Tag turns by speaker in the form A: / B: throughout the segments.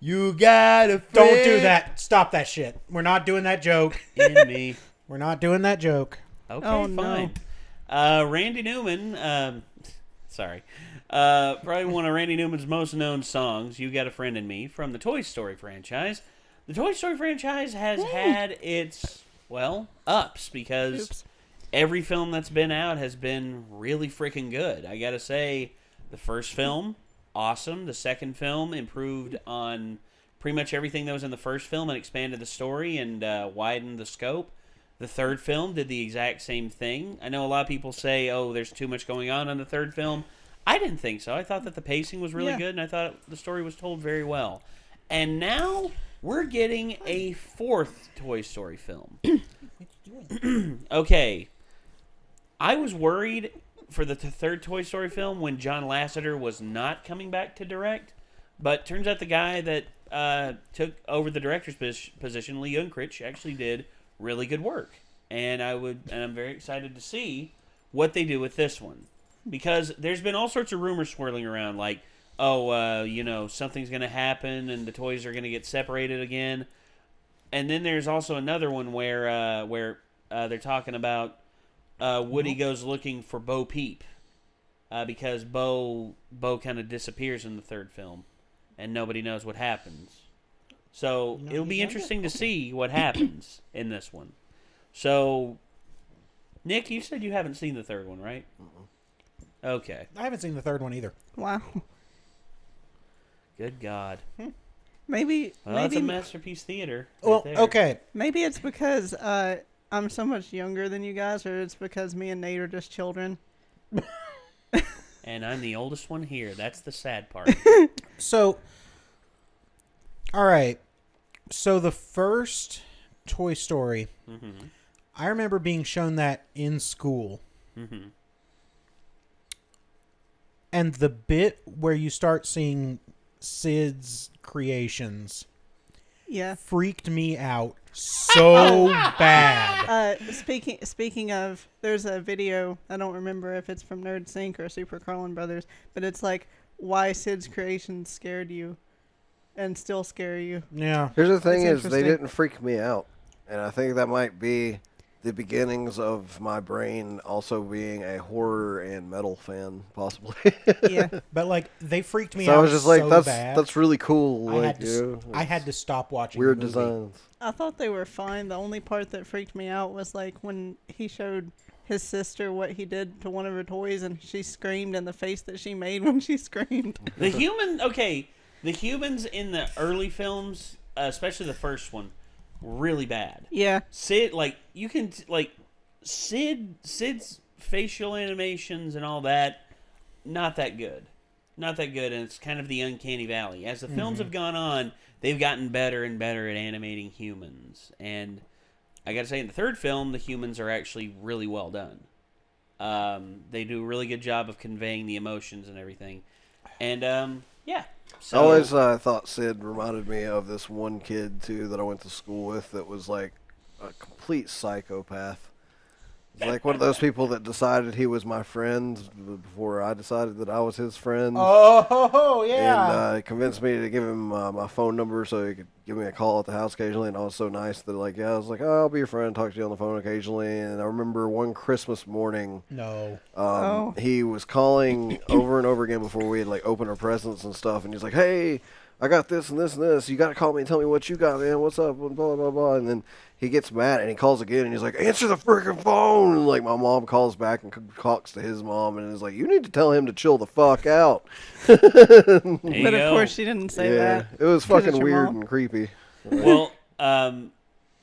A: You got a friend.
B: Don't do that. Stop that shit. We're not doing that joke.
A: In me.
B: We're not doing that joke.
A: Okay,
C: Oh,
A: fine. Randy Newman, probably one of Randy Newman's most known songs, You Got a Friend in Me, from the Toy Story franchise. The Toy Story franchise has had its, ups, because every film that's been out has been really freaking good. I gotta say, the first film, awesome. The second film improved on pretty much everything that was in the first film and expanded the story and widened the scope. The third film did the exact same thing. I know a lot of people say, oh, there's too much going on in the third film. I didn't think so. I thought that the pacing was really good, and I thought the story was told very well. And now we're getting a fourth Toy Story film. Okay. I was worried for the third Toy Story film when John Lasseter was not coming back to direct, but turns out the guy that took over the director's position, Lee Unkrich, actually did really good work. And I'm very excited to see what they do with this one. Because there's been all sorts of rumors swirling around, like, something's going to happen and the toys are going to get separated again. And then there's also another one where they're talking about Woody goes looking for Bo Peep because Bo kind of disappears in the third film and nobody knows what happens. So it'll be interesting to see what happens in this one. So, Nick, you said you haven't seen the third one, right? Okay.
B: I haven't seen the third one either.
C: Wow.
A: Good God.
C: Maybe
A: That's a masterpiece theater.
B: Well,
A: there.
B: okay.
C: Maybe it's because I'm so much younger than you guys, or it's because me and Nate are just children.
A: And I'm the oldest one here. That's the sad part.
B: So, all right. So the first Toy Story, I remember being shown that in school.
A: Mm-hmm.
B: And the bit where you start seeing Sid's creations freaked me out so bad.
C: Speaking of, there's a video, I don't remember if it's from Nerd Sync or Super Carlin Brothers, but it's like why Sid's creations scared you and still scare you.
B: Yeah.
D: Here's the thing is they didn't freak me out. And I think that might be the beginnings of my brain also being a horror and metal fan, possibly.
C: Yeah.
B: But, like, they freaked me
D: so
B: out
D: I was just like,
B: so bad.
D: that's really cool.
B: I had to stop watching
D: weird
B: the movie.
D: designs.
C: I thought they were fine. The only part that freaked me out was like when he showed his sister what he did to one of her toys and she screamed and the face that she made when she screamed.
A: The humans in the early films, especially the first one, really bad.
C: Yeah.
A: Sid, Sid's facial animations and all that, not that good. Not that good, and it's kind of the uncanny valley. As the films have gone on, they've gotten better and better at animating humans. And I gotta say, in the third film, the humans are actually really well done. They do a really good job of conveying the emotions and everything. And, yeah. So,
D: I always thought Sid reminded me of this one kid, too, that I went to school with that was like a complete psychopath. Like one of those people that decided he was my friend before I decided that I was his friend.
B: Oh, yeah.
D: And convinced me to give him my phone number so he could give me a call at the house occasionally. And I was so nice that, like, I was like, oh, I'll be your friend, talk to you on the phone occasionally. And I remember one Christmas morning, he was calling over and over again before we had, like, opened our presents and stuff. And he's like, hey, I got this and this and this. You got to call me and tell me what you got, man. What's up? And blah, blah, blah. And then he gets mad and he calls again and he's like, answer the freaking phone. And like my mom calls back and talks to his mom and is like, you need to tell him to chill the fuck out.
C: But of course she didn't say that.
D: It was fucking weird and creepy.
A: Well,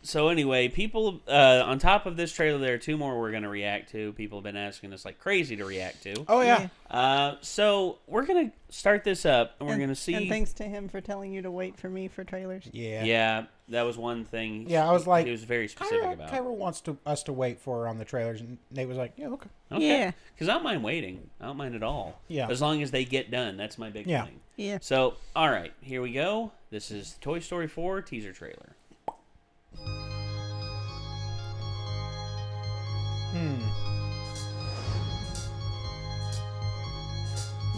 A: so anyway, people, on top of this trailer, there are two more we're going to react to. People have been asking us like crazy to react to.
B: Oh, yeah.
A: So we're going to start this up, and we're going to see...
C: And thanks to him for telling you to wait for me for trailers.
B: Yeah.
A: Yeah, that was one thing.
B: Yeah, I was like...
A: He was very specific about.
B: Kyra wants us to wait for her on the trailers, and Nate was like, yeah, okay.
C: Yeah.
A: Because I don't mind waiting. I don't mind at all.
B: Yeah.
A: As long as they get done. That's my big thing.
C: Yeah.
A: So, all right, here we go. This is Toy Story 4 teaser trailer.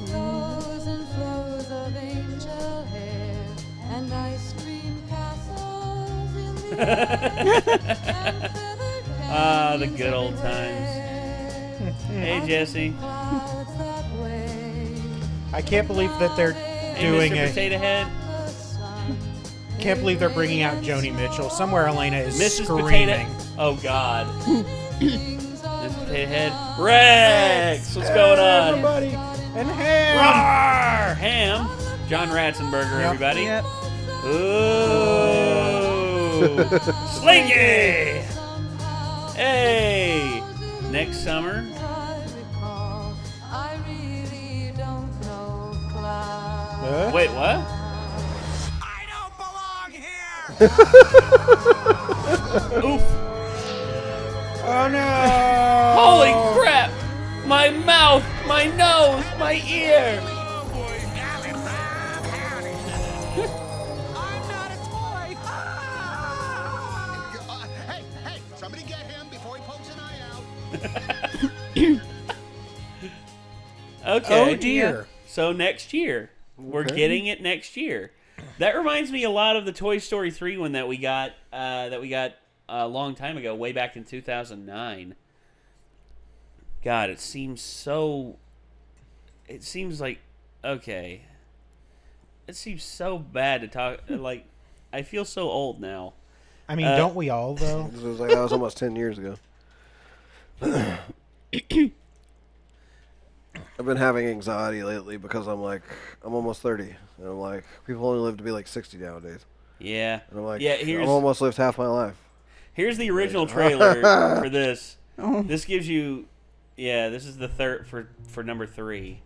E: Flows and flows of angel hair, and
A: Ah, the good old times. Hey, Jesse.
B: I can't believe that they're
A: Hey,
B: doing
A: Mr.
B: a.
A: Potato Head.
B: Can't believe they're bringing out Joni Mitchell. Somewhere Elena is
A: Mrs.
B: screaming.
A: Oh, God. Mrs. Potato Head. Rex! What's going on?
B: Everybody. And Ham.
A: Roar! Ham. John Ratzenberger,
B: Yep.
A: everybody.
C: Yep.
A: Ooh. Slinky! Hey! Next summer. Wait, what?
E: I don't belong here!
A: Oof.
B: Oh no!
A: Holy crap! My mouth, my nose, my ear!
E: Oh boy, I'm not a toy! Hey, somebody get him before he pokes an eye out.
A: Okay.
B: Oh dear.
A: So next year. We're
D: Okay.
A: getting it next year. That reminds me a lot of the Toy Story 3 one that we got a long time ago, way back in 2009. God, it seems like, okay. It seems so bad to talk, like, I feel so old now.
B: I mean, don't we all though?
D: This was like that was almost 10 years ago. I've been having anxiety lately because I'm almost 30. And I'm like, people only live to be like 60 nowadays.
A: Yeah.
D: And I'm like,
A: Yeah,
D: I've almost lived half my life.
A: Here's the original trailer for this.
C: Oh.
A: This gives you, this is the third for number 3.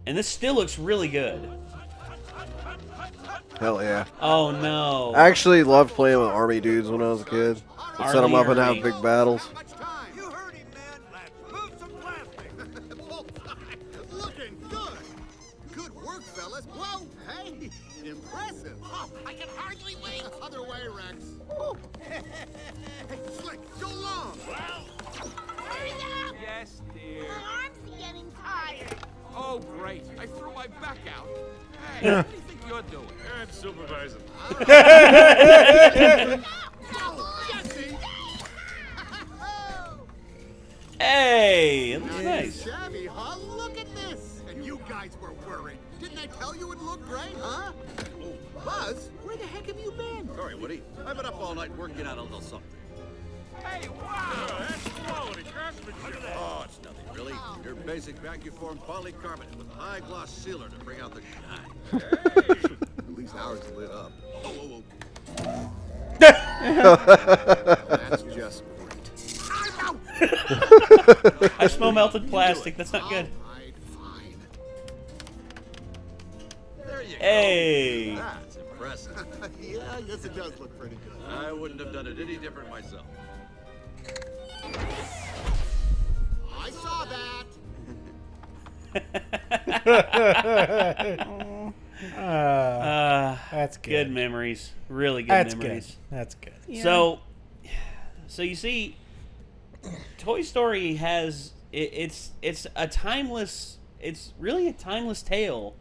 A: And this still looks really good.
D: Hell yeah.
A: Oh no.
D: I actually loved playing with army dudes when I was a kid. I'd set them up and have big battles.
E: Much time. You heard him, man. Let's move some plastic. Looking good. Good work, fellas. Whoa, hey, impressive. Oh, I can hardly wait. Other way, Rex. Hey, Slick, go long.
F: Hurry up!
G: Yes, dear.
F: My arms are getting tired.
G: Oh, great. I threw my back out. Hey, what do you think you're doing?
H: I'm supervising.
E: Jesse.
A: Hey, it looks nice.
E: Shabby, huh? Look at this. And you guys were worried. Didn't I tell you it looked great, huh? Oh, Buzz, where the heck have you been?
H: Sorry, Woody. I've been up all night working on a little something.
G: Hey, wow.
H: That's quality craftsmanship. Oh, it's nothing, really. Your basic vacuum-formed polycarbonate with a high-gloss sealer to bring out the shine.
E: At least ours lit up.
H: Oh.
E: That's just great.
A: I smell melted plastic. That's not good.
E: Fine.
H: There you
A: Hey.
H: go. That's impressive.
E: Yeah, I guess it does look pretty good.
H: I wouldn't have done it any different myself.
E: I saw that.
B: That's good.
A: Good memories. Really good
B: That's
A: memories.
B: good. That's good.
C: Yeah.
A: So you see, Toy Story has it's a timeless. It's really a timeless tale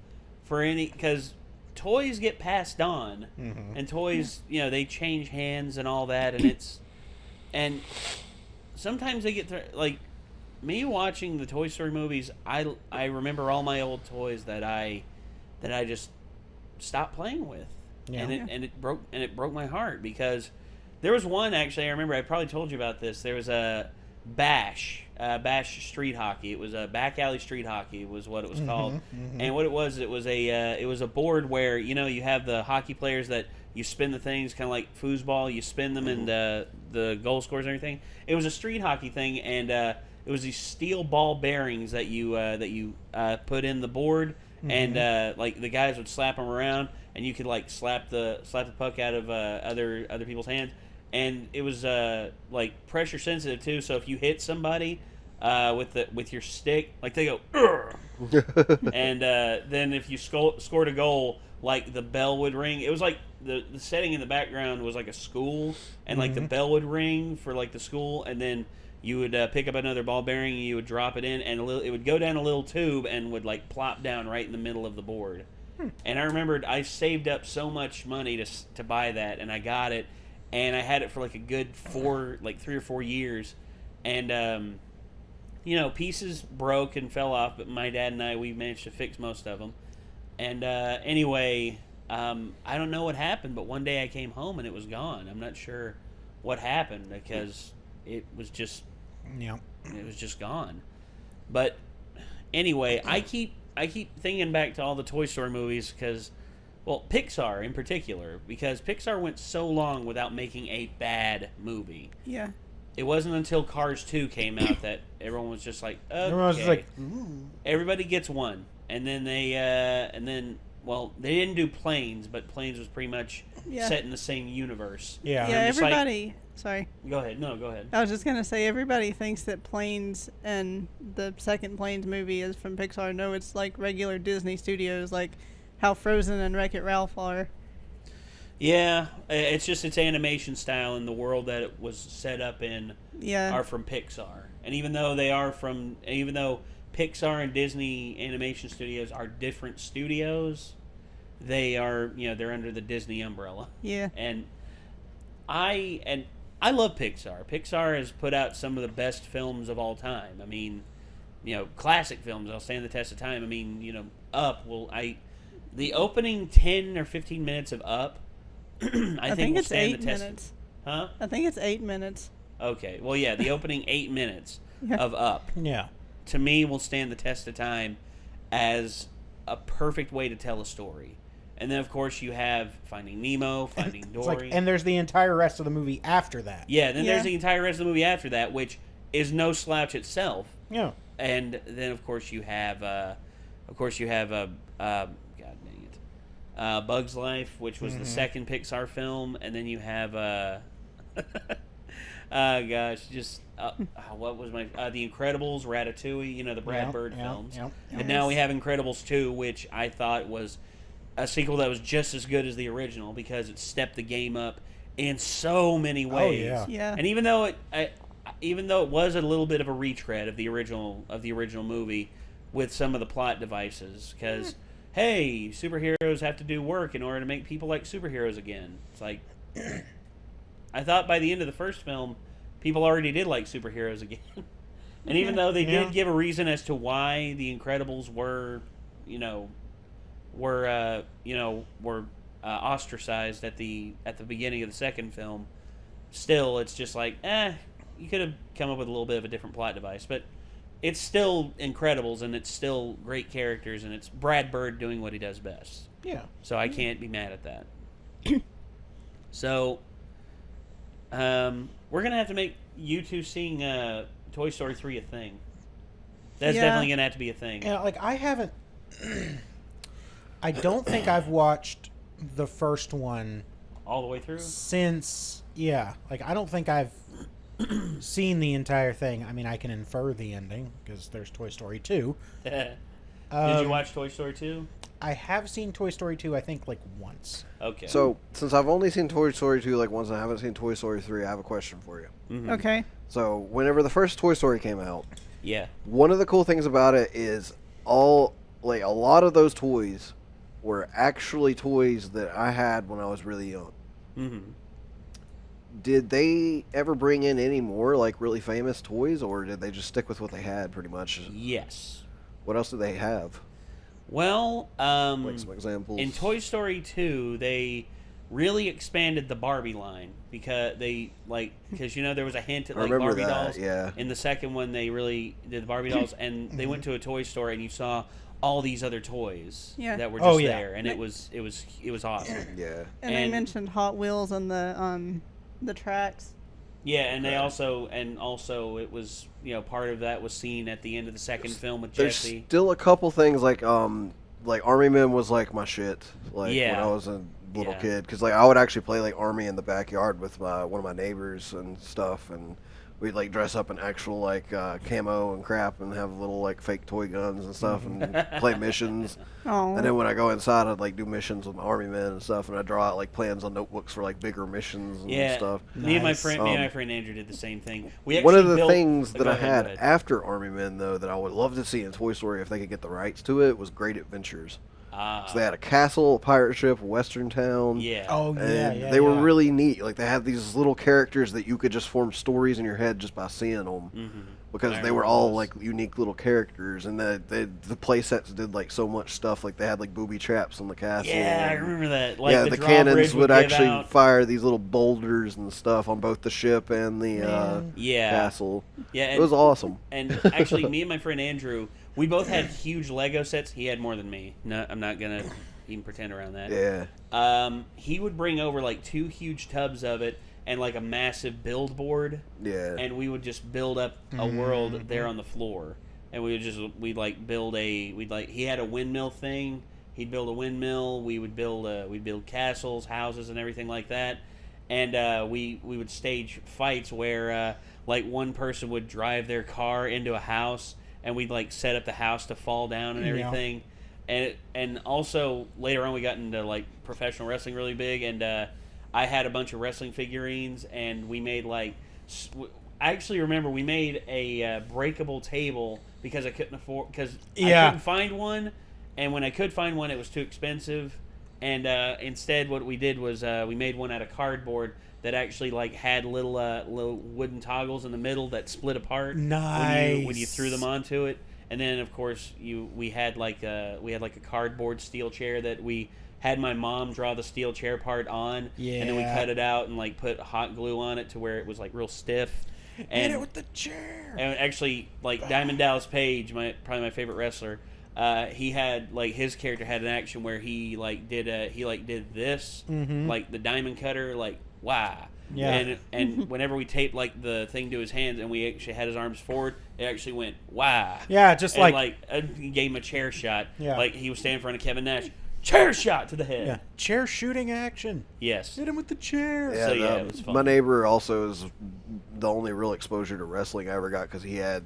A: for any, because toys get passed on, and toys they change hands and all that, and sometimes they get like me watching the Toy Story movies. I remember all my old toys that I just stopped playing with,
B: Yeah.
A: and it broke my heart, because there was one, actually, I remember, I probably told you about this. There was a Bash street hockey. It was a back alley street hockey was what it was called. And what it was a board where you have the hockey players that you spin the things, kind of like foosball. You spin them and the goal scores and everything. It was a street hockey thing, and it was these steel ball bearings that you put in the board, and like the guys would slap them around, and you could like slap the puck out of other people's hands. And it was like pressure sensitive too. So if you hit somebody with your stick, like they go, "Urgh!" And then if you scored a goal, like the bell would ring. It was like the setting in the background was like a school, and like the bell would ring for like the school, and then you would pick up another ball bearing and you would drop it in, and it would go down a little tube and would like plop down right in the middle of the board. And I remembered I saved up so much money to buy that, and I got it. and I had it for like a good 3 or 4 years, and pieces broke and fell off, but my dad and we managed to fix most of them. And anyway, I don't know what happened, but one day I came home and it was gone. I'm not sure what happened because it was just gone. But anyway, I keep thinking back to all the Toy Story movies because, well, Pixar in particular, because Pixar went so long without making a bad movie.
C: Yeah.
A: It wasn't until Cars 2 came out that everyone was just like, okay.
B: Everyone was just like, ooh.
A: Everybody gets one. And then they didn't do Planes, but Planes was pretty much set in the same universe.
B: Yeah.
C: Yeah, everybody... Sorry.
A: Go ahead. No, go ahead.
C: I was just going to say, everybody thinks that Planes and the second Planes movie is from Pixar. No, it's like regular Disney Studios, like how Frozen and Wreck-It Ralph are.
A: Yeah, it's just its animation style and the world that it was set up in are from Pixar. And even though Pixar and Disney Animation Studios are different studios, they are, they're under the Disney umbrella.
C: Yeah.
A: And I love Pixar. Pixar has put out some of the best films of all time. I mean, classic films. I'll stand the test of time. I mean, Up. The opening 10 or 15 minutes of Up, I think
C: it's
A: will stand
C: 8
A: the test.
C: minutes.
A: Huh?
C: I think it's 8 minutes.
A: Okay. Well, yeah, the opening 8 minutes of Up.
B: Yeah.
A: To me, will stand the test of time as a perfect way to tell a story. And then, of course, you have Finding Nemo, Finding Dory.
B: And there's the entire rest of the movie after that.
A: Yeah, then there's the entire rest of the movie after that, which is no slouch itself.
B: Yeah.
A: And then, of course, you have, God dang it, Bug's Life, which was the second Pixar film. And then you have, what was The Incredibles, Ratatouille, the Brad Bird films. And now we have Incredibles 2, which I thought was a sequel that was just as good as the original because it stepped the game up in so many ways.
B: Oh, yeah.
A: And even though it was a little bit of a retread of the original movie with some of the plot devices, because hey, superheroes have to do work in order to make people like superheroes again. It's like I thought by the end of the first film, people already did like superheroes again. And even though they did give a reason as to why the Incredibles were ostracized at the beginning of the second film, still it's just like, you could have come up with a little bit of a different plot device, but it's still Incredibles and it's still great characters and it's Brad Bird doing what he does best.
B: Yeah.
A: So I can't be mad at that. So, we're gonna have to make you two seeing Toy Story 3 a thing. That's definitely gonna have to be a thing.
B: Yeah, I haven't. I don't think I've watched the first one
A: all the way through
B: since. Yeah, I don't think I've seen the entire thing. I mean, I can infer the ending because there's Toy Story 2.
A: Did you watch Toy Story 2?
B: I have seen Toy Story 2, I think, once.
A: Okay.
D: So, since I've only seen Toy Story 2 once, and I haven't seen Toy Story 3, I have a question for you.
A: Mm-hmm.
C: Okay.
D: So, whenever the first Toy Story came out,
A: one
D: of the cool things about it is a lot of those toys were actually toys that I had when I was really young.
A: Mm-hmm.
D: Did they ever bring in any more really famous toys, or did they just stick with what they had pretty much?
A: Yes.
D: What else did they have?
A: Well,
D: some examples.
A: In Toy Story 2, they really expanded the Barbie line because there was a hint at Barbie dolls.
D: Yeah.
A: In the second one, they really did the Barbie dolls, and they went to a toy store and you saw all these other toys that were just there, and it was awesome.
D: Yeah.
C: And they mentioned Hot Wheels on the tracks.
A: Yeah, and they also it was part of that was seen at the end of the second film with Jesse.
D: There's still a couple things like Army Men was my shit when I was a little kid, because I would actually play Army in the backyard with one of my neighbors and stuff, and we'd dress up in actual camo and crap and have little fake toy guns and stuff and play missions.
C: Oh.
D: And then when I go inside, I'd do missions with my Army men and stuff, and I'd draw out plans on notebooks for bigger missions and stuff.
A: Me and my friend Andrew did the same thing.
D: One of the things that I had after Army Men though that I would love to see in Toy Story if they could get the rights to it was Great Adventures. So they had a castle, a pirate ship, a western town.
A: Yeah.
B: Oh,
D: And
B: yeah.
D: they were really neat. Like, they had these little characters that you could just form stories in your head just by seeing them. Because they were all, like, unique little characters. And the play sets did, like, so much stuff. Like, they had, like, booby traps on the castle.
A: Yeah, I remember that. Like,
D: yeah,
A: the
D: the cannons would actually
A: out.
D: fire these little boulders and stuff on both the ship and the castle.
A: Yeah,
D: it was awesome.
A: And actually, me and my friend Andrew, we both had huge Lego sets. He had more than me. No, I'm not going to even pretend around that.
D: Yeah.
A: He would bring over, like, 2 huge tubs of it and, like, a massive build board.
D: Yeah.
A: And we would just build up a world there on the floor. And we'd he had a windmill thing. He'd build a windmill. We'd build castles, houses, and everything like that. And we would stage fights where, like, one person would drive their car into a house, and we'd, like, set up the house to fall down and everything. And also, later on, we got into, like, professional wrestling really big, and I had a bunch of wrestling figurines, and we made, like... I actually remember we made a breakable table because I couldn't afford... Because I couldn't find one, and when I could find one, it was too expensive. And instead, what we did was we made one out of cardboard that actually, like, had little wooden toggles in the middle that split apart.
B: Nice.
A: When you threw them onto it. And then, of course, we had like a cardboard steel chair that we had my mom draw the steel chair part on.
B: Yeah.
A: And then we cut it out and, like, put hot glue on it to where it was, like, real stiff. And
B: hit it with the chair.
A: And actually, like, Diamond Dallas Page, probably my favorite wrestler, he had, like, his character had an action where he did this, like the diamond cutter, like, wow.
B: Yeah.
A: And whenever we taped, like, the thing to his hands and we actually had his arms forward, it actually went wow.
B: Yeah, just
A: and,
B: like
A: he gave him a chair shot.
B: Yeah.
A: Like, he was standing in front of Kevin Nash. Chair shot to the head.
B: Yeah. Chair shooting action.
A: Yes.
B: Hit him with the chair.
D: Yeah,
A: So, yeah, it was fun.
D: my neighbor also is the only real exposure to wrestling I ever got because he had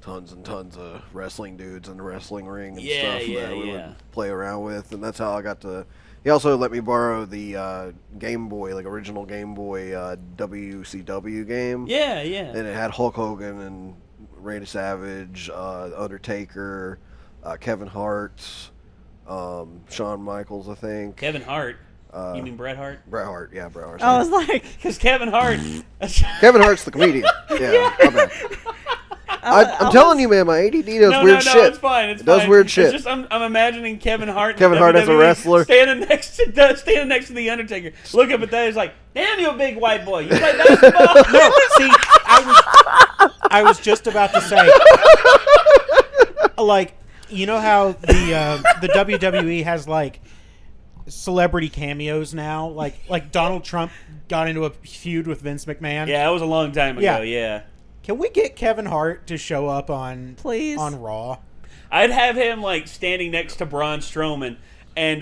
D: tons and tons of wrestling dudes in the wrestling ring and stuff that we would play around with, and that's how I got to. He also let me borrow the Game Boy, like original Game Boy WCW game.
A: Yeah, yeah.
D: And it had Hulk Hogan and Randy Savage, Undertaker, Kevin Hart, Shawn Michaels, I think.
A: Kevin Hart. You mean Bret Hart?
D: Bret Hart, yeah, Bret Hart.
C: I was like,
A: because Kevin Hart.
D: Kevin Hart's the comedian. Yeah, my bad. I'm telling you, man, my ADD does weird shit.
A: No, it's fine. It
D: does weird shit.
A: It's just I'm imagining Kevin Hart.
D: Kevin Hart as a wrestler,
A: standing next to the Undertaker. Look up at that. He's like, "Damn, you a big white boy. You play basketball?"
B: No, see, I was just about to say, like, you know how the WWE has, like, celebrity cameos now, like Donald Trump got into a feud with Vince McMahon.
A: Yeah, that was a long time ago. Yeah.
B: Can we get Kevin Hart to show up on Raw?
A: I'd have him, like, standing next to Braun Strowman, and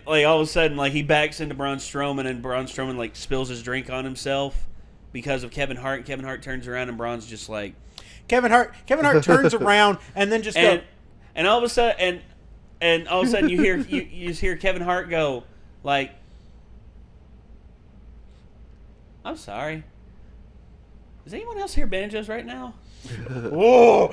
A: like, all of a sudden, like, he backs into Braun Strowman, and Braun Strowman, like, spills his drink on himself because of Kevin Hart. And Kevin Hart turns around, and Braun's just like,
B: Kevin Hart turns around and then just
A: and all of a sudden, and all of a sudden you hear you just hear Kevin Hart go, like, "I'm sorry. Does anyone else hear banjos right now?"
B: no.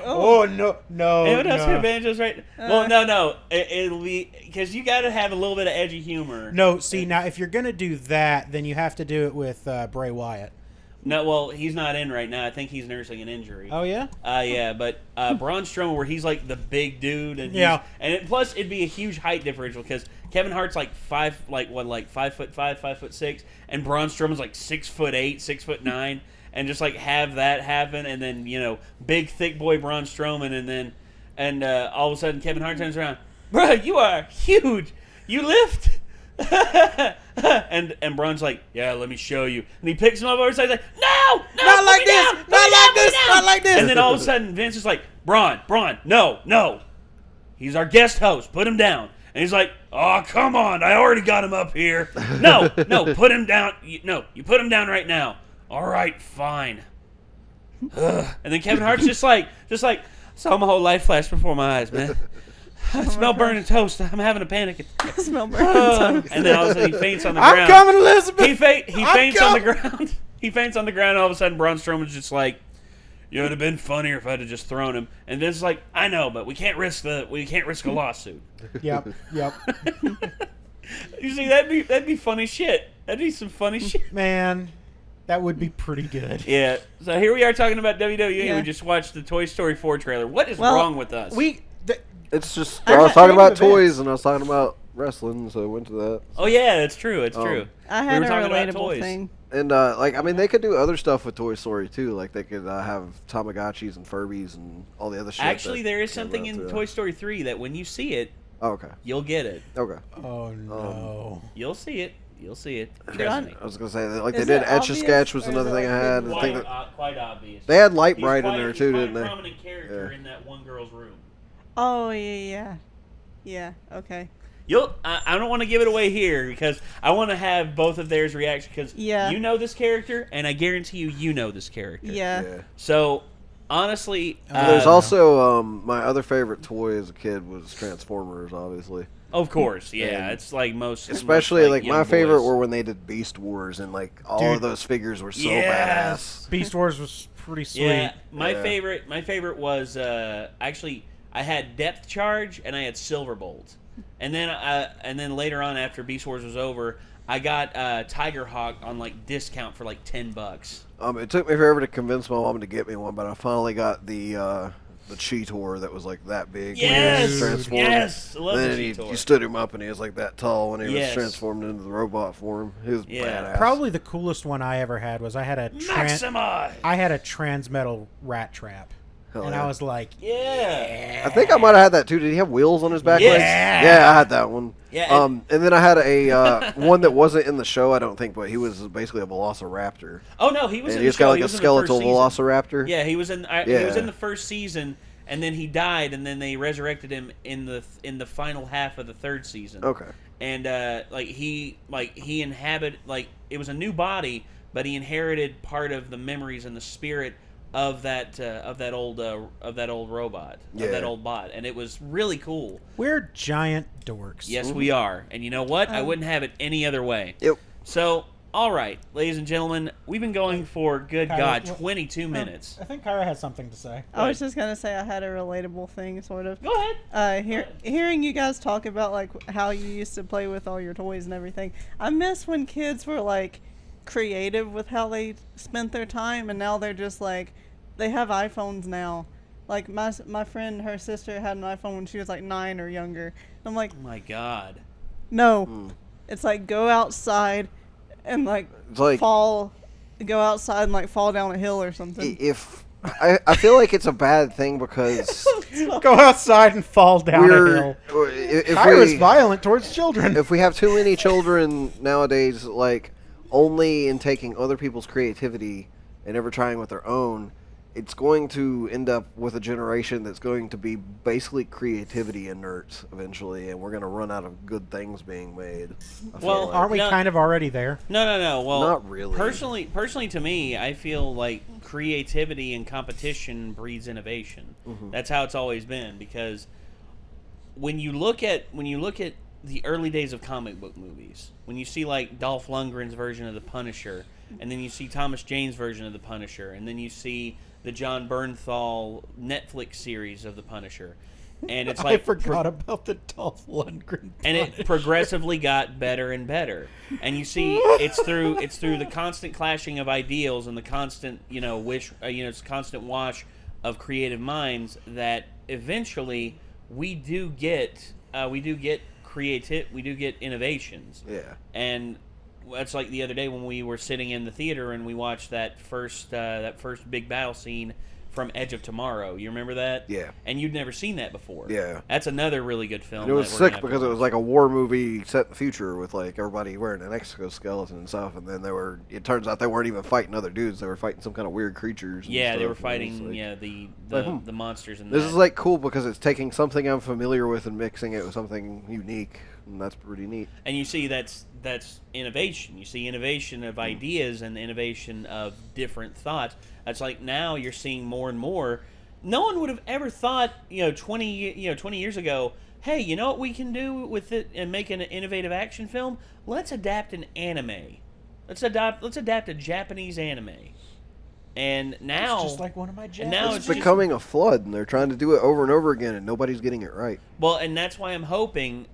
A: Anyone else hear banjos right now? Well, no. It'll be because you got to have a little bit of edgy humor.
B: No, see, now if you're gonna do that, then you have to do it with Bray Wyatt.
A: No, well, he's not in right now. I think he's nursing an injury.
B: Oh yeah.
A: Yeah, but Braun Strowman, where he's like the big dude, and plus it'd be a huge height differential because Kevin Hart's like 5'5", 5'6", and Braun Strowman's like 6'8", 6'9". And just, like, have that happen, and then, you know, big, thick boy Braun Strowman, and all of a sudden Kevin Hart turns around, "Bro, you are huge. You lift?" and Braun's like, "Yeah, let me show you." And he picks him up over his side, he's like, "No,
B: not like this, not like this.
A: And then all of a sudden Vince is like, Braun, no. He's our guest host. Put him down." And he's like, "Oh, come on. I already got him up here." No, put him down. You put him down right now. "All right, fine." And then Kevin Hart's just like, saw my whole life flash before my eyes, man. I smell burning toast. I'm having a panic attack.
C: I smell burning toast.
A: And then all of a sudden he faints on the ground.
B: I'm coming, Elizabeth.
A: He faints on the ground. He faints on the ground, and all of a sudden Braun Strowman's just like, it would have been funnier if I'd have just thrown him. And then it's like, I know, but we can't risk a lawsuit.
B: Yep.
A: You see, that'd be funny shit. That'd be some funny shit.
B: Man, that would be pretty good.
A: Yeah. So here we are talking about WWE.
C: Yeah.
A: We just watched the Toy Story 4 trailer. What is wrong with us?
D: It's just I was talking about toys and I was talking about wrestling, so I went to that.
A: Oh yeah, that's true. It's true.
C: I had
A: we were
C: a
A: talking about
C: relatable
A: toys.
C: thing.
D: And like, I mean, they could do other stuff with Toy Story too. Like they could have Tamagotchis and Furbies and all the other shit.
A: Actually, there is
D: came
A: something
D: out
A: in
D: too.
A: Toy Story 3 that when you see it,
D: Oh, okay.
A: you'll get it.
D: Okay.
B: Oh no.
A: You'll see it. You'll see it.
C: Did
A: Trust me.
D: I was gonna say that, like
C: Is
D: they did
C: it
D: Etch a
C: obvious,
D: Sketch was
C: or is
D: another
C: it,
D: thing I
C: like,
D: had.
C: big
D: I think that
A: Quite obvious.
D: they had Light
A: He's
D: Bright in
A: quite-
D: there
A: he's
D: too,
A: quite
D: didn't
A: a
D: they?
A: prominent character
D: Yeah.
A: in that one girl's room.
C: Oh yeah. Okay.
A: I don't want to give it away here because I want to have both of theirs reaction because
C: Yeah.
A: you know this character and I guarantee you know this character.
C: Yeah.
A: So honestly,
D: There's also my other favorite toy as a kid was Transformers, obviously.
A: of course, yeah,
D: And
A: it's like most,
D: Especially like
A: young
D: my favorite
A: boys.
D: were when they did Beast Wars and like all
B: Dude.
D: of those figures were so
A: Yes.
D: badass.
B: Beast Wars was pretty sweet.
A: Yeah, my
D: Yeah.
A: favorite was actually I had Depth Charge and I had Silverbolt, and then later on after Beast Wars was over, I got Tiger Hawk on like discount for like $10.
D: It took me forever to convince my mom to get me one, but I finally got the Cheetor that was like that big. when he was
A: Yes,
D: transformed.
A: yes, I love
D: And then
A: the
D: you
A: Cheetor.
D: stood him up and he was like that tall when he
A: Yes.
D: was transformed into the robot form. He was
A: Yeah.
D: badass.
B: Probably the coolest one I ever had was I had a
A: Maximize.
B: Transmetal Rat Trap.
D: Hell
B: And
D: yeah.
B: I was like,
A: Yeah.
D: I think I might have had that too. Did he have wheels on his back legs?
A: Yeah.
D: Yeah, I had that one.
A: Yeah,
D: And then I had a one that wasn't in the show, I don't think, but he was basically a Velociraptor.
A: Oh no, he was
D: And
A: in
D: he
A: the
D: just
A: show.
D: got like
A: He
D: a
A: was in the first
D: skeletal
A: season.
D: Velociraptor.
A: Yeah, he was in. He
D: Yeah.
A: was in the first season, and then he died, and then they resurrected him in the final half of the third season.
D: Okay.
A: And he inhabited it was a new body, but he inherited part of the memories and the spirit of that old robot,
D: Yeah.
A: of that old bot, and it was really cool.
B: we're giant dorks.
A: Yes, we are, and you know what? I wouldn't have it any other way.
D: Yep.
A: So, all right, ladies and gentlemen, we've been going for good
B: Kyra,
A: God,
B: what-
A: 22 minutes.
B: I think Kyra has something to say.
C: I was just gonna say I had a relatable thing, sort of.
A: Go ahead.
C: Hearing you guys talk about like how you used to play with all your toys and everything, I miss when kids were like creative with how they spent their time, and now they're just like they have iPhones now. Like my friend, her sister had an iPhone when she was like 9 or younger. I'm like,
A: Oh my God.
C: no, it's like go outside and like
D: It's like
C: go outside and like fall down a hill or something.
D: if I feel like it's a bad thing because
B: Go outside and fall down a hill.
D: if
B: Kyra's violent towards children.
D: if we have too many children nowadays, like only in taking other people's creativity and never trying with their own, it's going to end up with a generation that's going to be basically creativity inerts eventually, and we're going to run out of good things being made. I feel
A: Well,
D: like.
B: Aren't we
A: No.
B: kind of already there?
A: No. Well,
D: Not really.
A: Personally, to me, I feel like creativity and competition breeds innovation.
D: Mm-hmm.
A: That's how it's always been. Because when you look at the early days of comic book movies, when you see like Dolph Lundgren's version of the Punisher, and then you see Thomas Jane's version of the Punisher, and then you see the John Bernthal Netflix series of the Punisher, and it's like
B: I forgot about the Dolph Lundgren.
A: and it progressively got better and better. And you see, it's through the constant clashing of ideals and the constant, it's constant wash of creative minds that eventually we do get innovations.
D: Yeah.
A: And that's like the other day when we were sitting in the theater and we watched that first big battle scene from Edge of Tomorrow. You remember that?
D: Yeah.
A: And you'd never seen that before.
D: Yeah.
A: That's another really good film.
D: And it was
A: that we're gonna
D: sick
A: have to
D: because it was
A: watch.
D: like a war movie set in the future with like everybody wearing an exoskeleton and stuff, and then it turns out they weren't even fighting other dudes, they were fighting some kind of weird creatures. And
A: Yeah, they were
D: stuff, and it was
A: fighting
D: like,
A: the monsters and
D: This
A: that.
D: is like cool because it's taking something I'm familiar with and mixing it with something unique, and that's pretty neat.
A: And you see that's innovation. You see innovation of ideas and innovation of different thoughts. That's like now you're seeing more and more. No one would have ever thought, 20 years ago, hey, you know what we can do with it and make an innovative action film? Let's adapt an anime. Let's adapt a Japanese anime. And now,
B: It's just like one of my
A: and now
D: It's becoming a flood, and they're trying to do it over and over again, and nobody's getting it right.
A: Well, and that's why I'm hoping,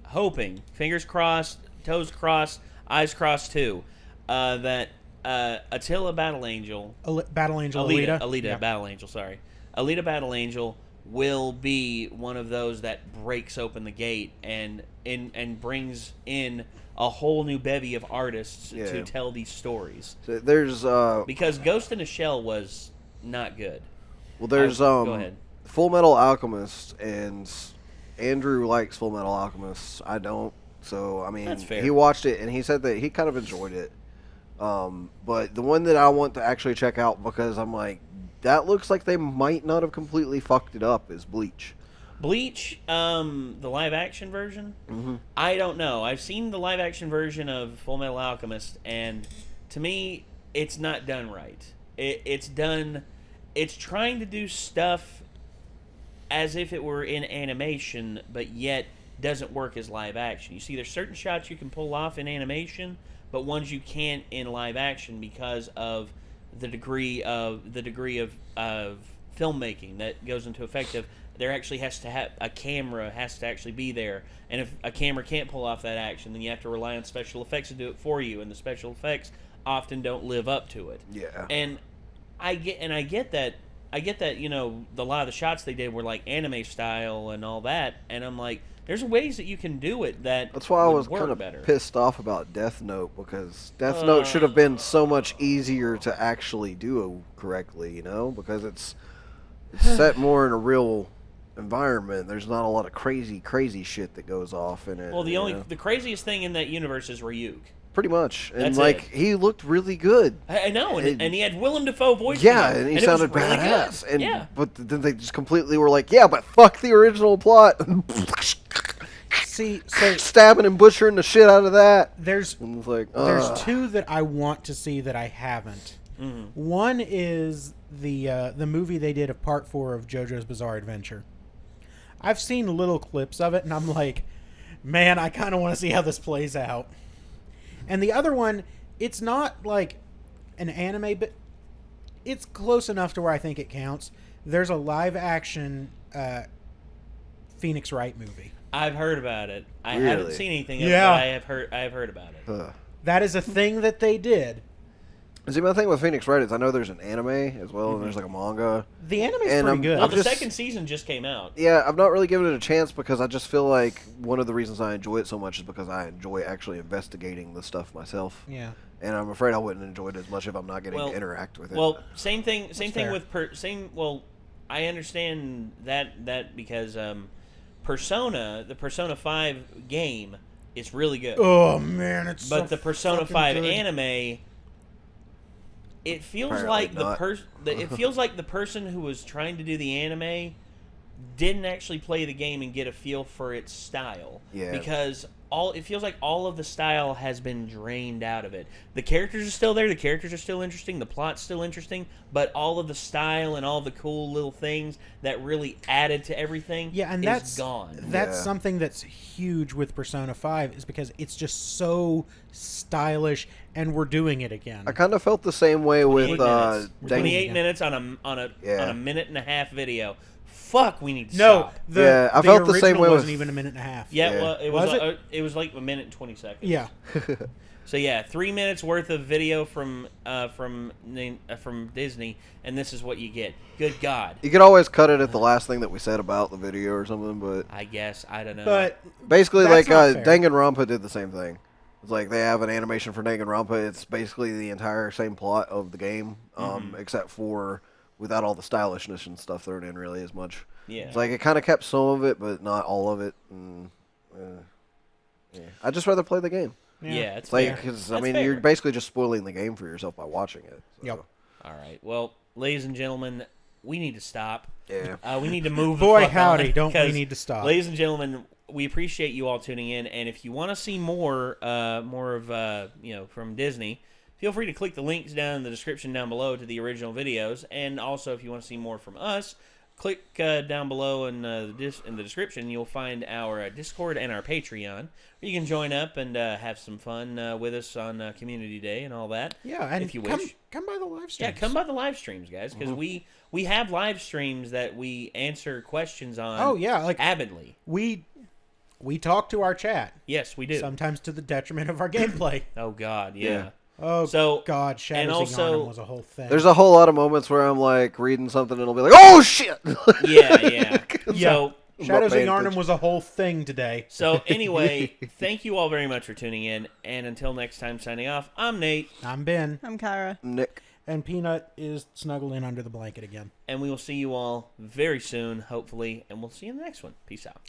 A: fingers crossed, toes crossed, eyes crossed too, that Attila Battle Angel,
B: Alita.
A: Yeah. Battle Angel, sorry. Alita Battle Angel will be one of those that breaks open the gate and brings in a whole new bevy of artists to tell these stories.
D: So there's
A: because Ghost in a Shell was not good.
D: Well, there's
A: go ahead.
D: Full Metal Alchemist, and Andrew likes Full Metal Alchemist. I don't. So I mean,
A: That's fair.
D: He watched it and he said that he kind of enjoyed it. But the one that I want to actually check out, because I'm like, that looks like they might not have completely fucked it up, is Bleach.
A: Bleach, the live action version? Mm-hmm. I don't know. I've seen the live action version of Full Metal Alchemist, and to me, it's not done right. It's trying to do stuff as if it were in animation, but yet doesn't work as live action. You see, there's certain shots you can pull off in animation, but ones you can't in live action because of the degree of filmmaking that goes into effect. There actually has to have a camera has to actually be there, and if a camera can't pull off that action, then you have to rely on special effects to do it for you, and the special effects often don't live up to it.
D: Yeah.
A: And I get that. You know, a lot of the shots they did were like anime style and all that, and I'm like, there's ways that you can do it
D: That's why I was kind of pissed off about Death Note, because Death Note should have been so much easier to actually do correctly, you know, because it's set more in a real environment. There's not a lot of crazy shit that goes off in it.
A: Well, the craziest thing in that universe is Ryuk.
D: Pretty much. And
A: That's it.
D: He looked really good.
A: I know, and he had Willem Dafoe voice.
D: Yeah, and he sounded
A: really
D: badass.
A: Good.
D: And but then they just completely were like, yeah, but fuck the original plot.
B: See, so
D: stabbing and butchering the shit out of that.
B: There's two that I want to see that I haven't. Mm-hmm. One is the movie they did of Part 4 of JoJo's Bizarre Adventure. I've seen little clips of it, and I'm like, man, I kind of want to see how this plays out. And the other one, it's not like an anime, but it's close enough to where I think it counts. There's a live-action Phoenix Wright movie.
A: I've heard about it. I
D: Really?
A: haven't seen anything of it, but I have heard about it.
B: That is a thing that they did.
D: See, my thing with Phoenix Wright is I know there's an anime as well, and there's like a manga.
B: The anime's pretty good.
A: Well, the second season just came out.
D: Yeah, I've not really given it a chance because I just feel like one of the reasons I enjoy it so much is because I enjoy actually investigating the stuff myself.
B: Yeah.
D: And I'm afraid I wouldn't enjoy it as much if I'm not getting to interact with it.
A: Well, same thing with I understand that because Persona, the Persona 5 game is really good.
B: Oh man, it's
A: but
B: so
A: the Persona 5
B: good.
A: Anime, it feels
D: Apparently
A: like it feels like the person who was trying to do the anime didn't actually play the game and get a feel for its style.
D: Yeah.
A: Because it feels like all of the style has been drained out of it. The characters are still there, the characters are still interesting, the plot's still interesting, but all of the style and all the cool little things that really added to everything is gone.
B: That's something that's huge with Persona 5 is because it's just so stylish, and we're doing it again.
D: I kind of felt the same way with
A: 28 minutes on a minute and a half video. Fuck, we need to
B: stop.
D: I felt the same way.
B: Wasn't even a minute and a half.
A: Yeah, well, it was like a minute and 20 seconds.
B: Yeah.
A: So yeah, 3 minutes worth of video from Disney, and this is what you get. Good God.
D: You could always cut it at the last thing that we said about the video or something, but
A: I guess I don't know.
B: But
D: basically, like Danganronpa did the same thing. It's like they have an animation for Danganronpa. It's basically the entire same plot of the game, except for without all the stylishness and stuff thrown in really as much.
A: Yeah.
D: It's like it kind of kept some of it, but not all of it. And, I'd just rather play the game.
A: Yeah, it's
D: like,
A: fair.
D: Because, I mean, you're basically just spoiling the game for yourself by watching it. So.
B: Yep.
A: All right. Well, ladies and gentlemen, we need to stop.
D: Yeah.
A: We need to move
B: Boy,
A: the fuck
B: howdy,
A: on,
B: don't we need to stop.
A: Ladies and gentlemen, we appreciate you all tuning in, and if you want to see more of from Disney, feel free to click the links down in the description down below to the original videos, and also if you want to see more from us, click down below in the description. You'll find our Discord and our Patreon, where you can join up and have some fun with us on Community Day and all that.
B: Yeah, and
A: if you wish,
B: come by the live streams.
A: Yeah, come by the live streams, guys, because we have live streams that we answer questions on.
B: Oh yeah, like
A: avidly.
B: We talk to our chat.
A: Yes, we do.
B: Sometimes to the detriment of our gameplay.
A: Oh God, yeah.
B: Oh,
A: so,
B: God, Shadows of Yharnam was a whole thing.
D: There's a whole lot of moments where I'm like reading something and it'll be like, oh shit!
A: Yeah. So
B: Shadows of Yharnam was a whole thing today.
A: So anyway, thank you all very much for tuning in, and until next time, signing off. I'm Nate.
B: I'm Ben.
C: I'm Kyra.
D: Nick.
B: And Peanut is snuggled in under the blanket again.
A: And we will see you all very soon, hopefully, and we'll see you in the next one. Peace out.